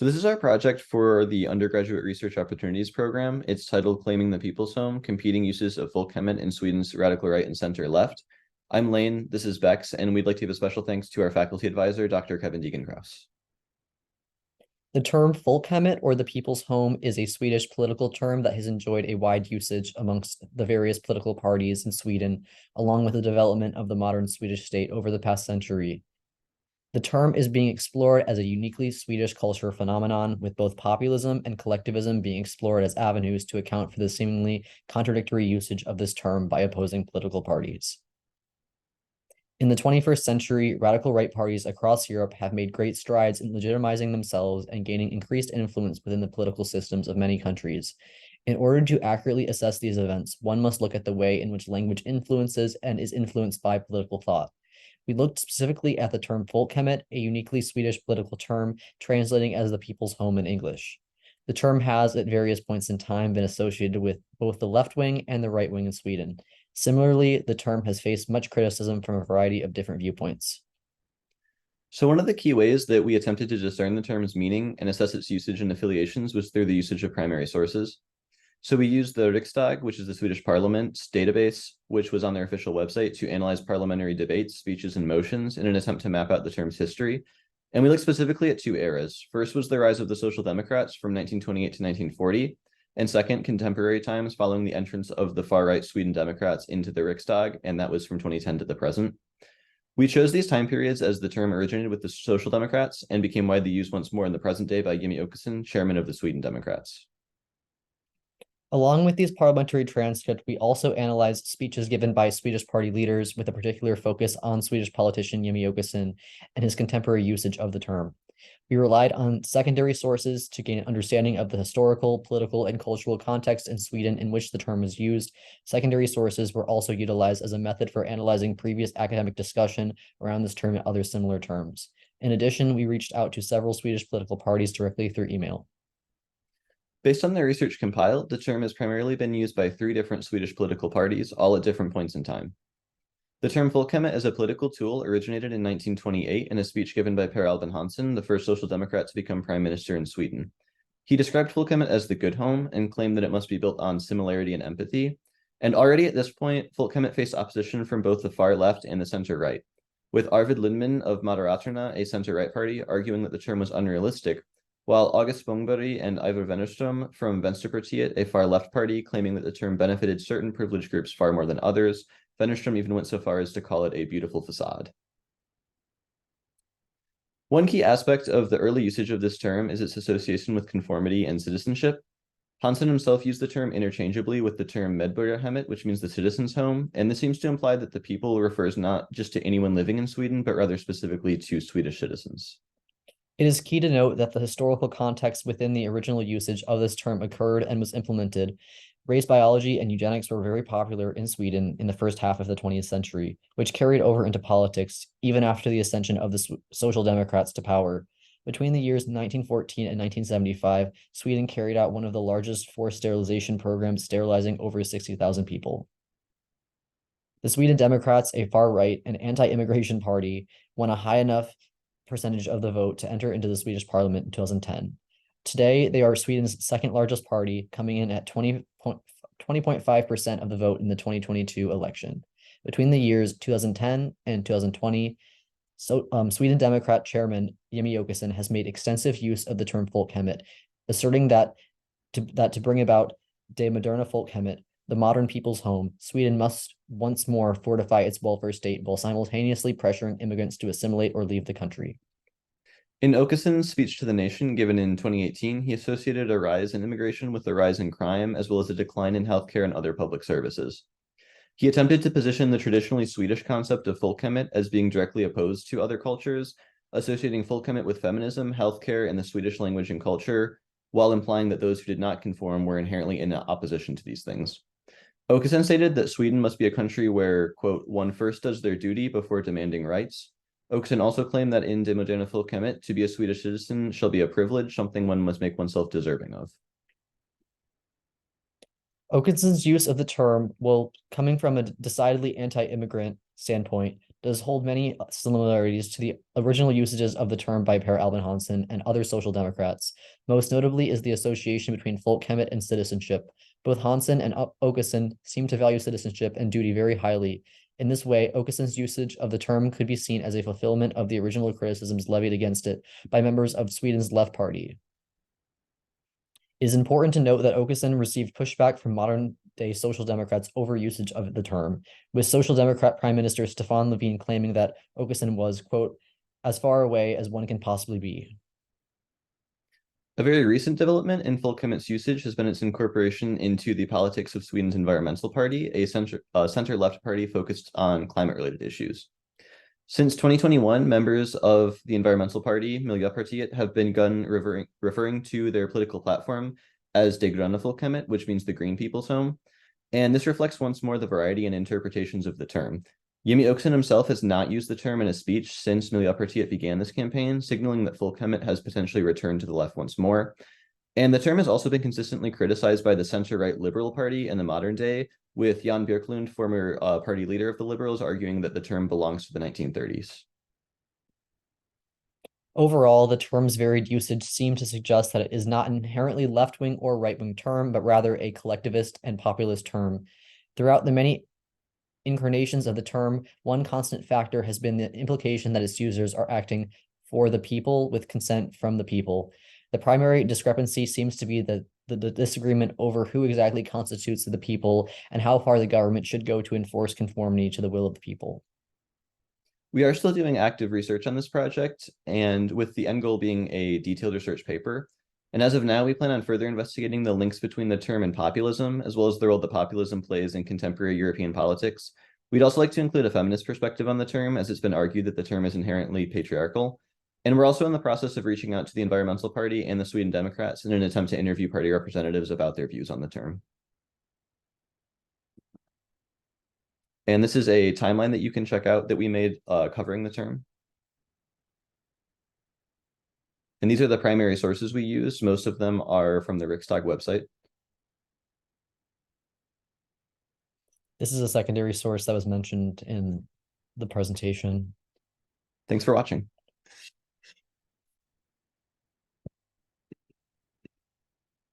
So this is our project for the Undergraduate Research Opportunities Program. It's titled Claiming the People's Home, Competing Uses of Folkhemmet in Sweden's Radical Right and Center Left. I'm Lane, this is Bex, and we'd like to give a special thanks to our faculty advisor, Dr. Kevin Degenkraus. The term folkhemmet or the people's home is a Swedish political term that has enjoyed a wide usage amongst the various political parties in Sweden, along with the development of the modern Swedish state over the past century. The term is being explored as a uniquely Swedish culture phenomenon, with both populism and collectivism being explored as avenues to account for the seemingly contradictory usage of this term by opposing political parties. In the 21st century, radical right parties across Europe have made great strides in legitimizing themselves and gaining increased influence within the political systems of many countries. In order to accurately assess these events, one must look at the way in which language influences and is influenced by political thought. We looked specifically at the term folkhemmet, a uniquely Swedish political term, translating as the people's home in English. The term has, at various points in time, been associated with both the left wing and the right wing in Sweden. Similarly, the term has faced much criticism from a variety of different viewpoints. So one of the key ways that we attempted to discern the term's meaning and assess its usage and affiliations was through the usage of primary sources. So we used the Riksdag, which is the Swedish Parliament's database, which was on their official website, to analyze parliamentary debates, speeches, and motions in an attempt to map out the term's history. And we looked specifically at two eras. First was the rise of the Social Democrats from 1928 to 1940, and second, contemporary times following the entrance of the far-right Sweden Democrats into the Riksdag, and that was from 2010 to the present. We chose these time periods as the term originated with the Social Democrats and became widely used once more in the present day by Jimmy Åkesson, chairman of the Sweden Democrats. Along with these parliamentary transcripts, we also analyzed speeches given by Swedish party leaders with a particular focus on Swedish politician Jimmy Åkesson and his contemporary usage of the term. We relied on secondary sources to gain an understanding of the historical, political, and cultural context in Sweden in which the term was used. Secondary sources were also utilized as a method for analyzing previous academic discussion around this term and other similar terms. In addition, we reached out to several Swedish political parties directly through email. Based on the research compiled, the term has primarily been used by 3 different Swedish political parties, all at different points in time. The term folkhemmet as a political tool originated in 1928 in a speech given by Per Albin Hansson, the first social democrat to become prime minister in Sweden. He described folkhemmet as the good home and claimed that it must be built on similarity and empathy. And already at this point, folkhemmet faced opposition from both the far left and the center right, with Arvid Lindman of Moderaterna, a center right party, arguing that the term was unrealistic, while August Spångberg and Ivar Wennerström from Vänsterpartiet, a far left party, claiming that the term benefited certain privileged groups far more than others. Wennerström even went so far as to call it a beautiful facade. One key aspect of the early usage of this term is its association with conformity and citizenship. Hansson himself used the term interchangeably with the term medborgarhemmet, which means the citizen's home, and this seems to imply that the people refers not just to anyone living in Sweden, but rather specifically to Swedish citizens. It is key to note that the historical context within the original usage of this term occurred and was implemented. Race biology and eugenics were very popular in Sweden in the first half of the 20th century, which carried over into politics even after the ascension of the Social Democrats to power. Between the years 1914 and 1975, Sweden carried out one of the largest forced sterilization programs, sterilizing over 60,000 people. The Sweden Democrats, a far-right and anti-immigration party, won a high enough percentage of the vote to enter into the Swedish parliament in 2010. Today, they are Sweden's second largest party, coming in at 20.5% of the vote in the 2022 election. Between the years 2010 and 2020, Sweden Democrat chairman Jimmy Åkesson has made extensive use of the term folkhemmet, asserting that to bring about det moderna folkhemmet, the modern people's home, Sweden must once more fortify its welfare state while simultaneously pressuring immigrants to assimilate or leave the country. In Åkesson's speech to the nation given in 2018, he associated a rise in immigration with a rise in crime, as well as a decline in healthcare and other public services. He attempted to position the traditionally Swedish concept of folkhemmet as being directly opposed to other cultures, associating folkhemmet with feminism, healthcare, and the Swedish language and culture, while implying that those who did not conform were inherently in opposition to these things. Åkesson stated that Sweden must be a country where, quote, one first does their duty before demanding rights. Åkesson also claimed that in Det moderna folkhemmet, to be a Swedish citizen shall be a privilege, something one must make oneself deserving of. Åkesson's use of the term, while coming from a decidedly anti-immigrant standpoint, does hold many similarities to the original usages of the term by Per Albin Hansson and other social democrats. Most notably is the association between Folkhemmet and citizenship. Both Hansson and Åkesson seem to value citizenship and duty very highly. In this way, Åkesson's usage of the term could be seen as a fulfillment of the original criticisms levied against it by members of Sweden's left party. It is important to note that Åkesson received pushback from modern-day Social Democrats over usage of the term, with Social Democrat Prime Minister Stefan Löfven claiming that Åkesson was, quote, as far away as one can possibly be. A very recent development in Folkhemmet's usage has been its incorporation into the politics of Sweden's Environmental Party, a center-left party focused on climate-related issues. Since 2021, members of the Environmental Party, Miljöpartiet, have begun referring to their political platform as Det gröna folkhemmet, which means the Green People's Home. And this reflects once more the variety and interpretations of the term. Jimmie Åkesson himself has not used the term in a speech since Miljöpartiet began this campaign, signaling that folkhemmet has potentially returned to the left once more. And the term has also been consistently criticized by the center-right Liberal Party in the modern day, with Jan Björklund, former party leader of the Liberals, arguing that the term belongs to the 1930s. Overall, the term's varied usage seemed to suggest that it is not inherently left-wing or right-wing term, but rather a collectivist and populist term. Throughout the many incarnations of the term, one constant factor has been the implication that its users are acting for the people with consent from the people. The primary discrepancy seems to be the disagreement over who exactly constitutes the people and how far the government should go to enforce conformity to the will of the people. We are still doing active research on this project, and with the end goal being a detailed research paper. And as of now, we plan on further investigating the links between the term and populism, as well as the role that populism plays in contemporary European politics. We'd also like to include a feminist perspective on the term, as it's been argued that the term is inherently patriarchal. And we're also in the process of reaching out to the Environmental Party and the Sweden Democrats in an attempt to interview party representatives about their views on the term. And this is a timeline that you can check out that we made covering the term. And these are the primary sources we use. Most of them are from the Riksdag website. This is a secondary source that was mentioned in the presentation. Thanks for watching.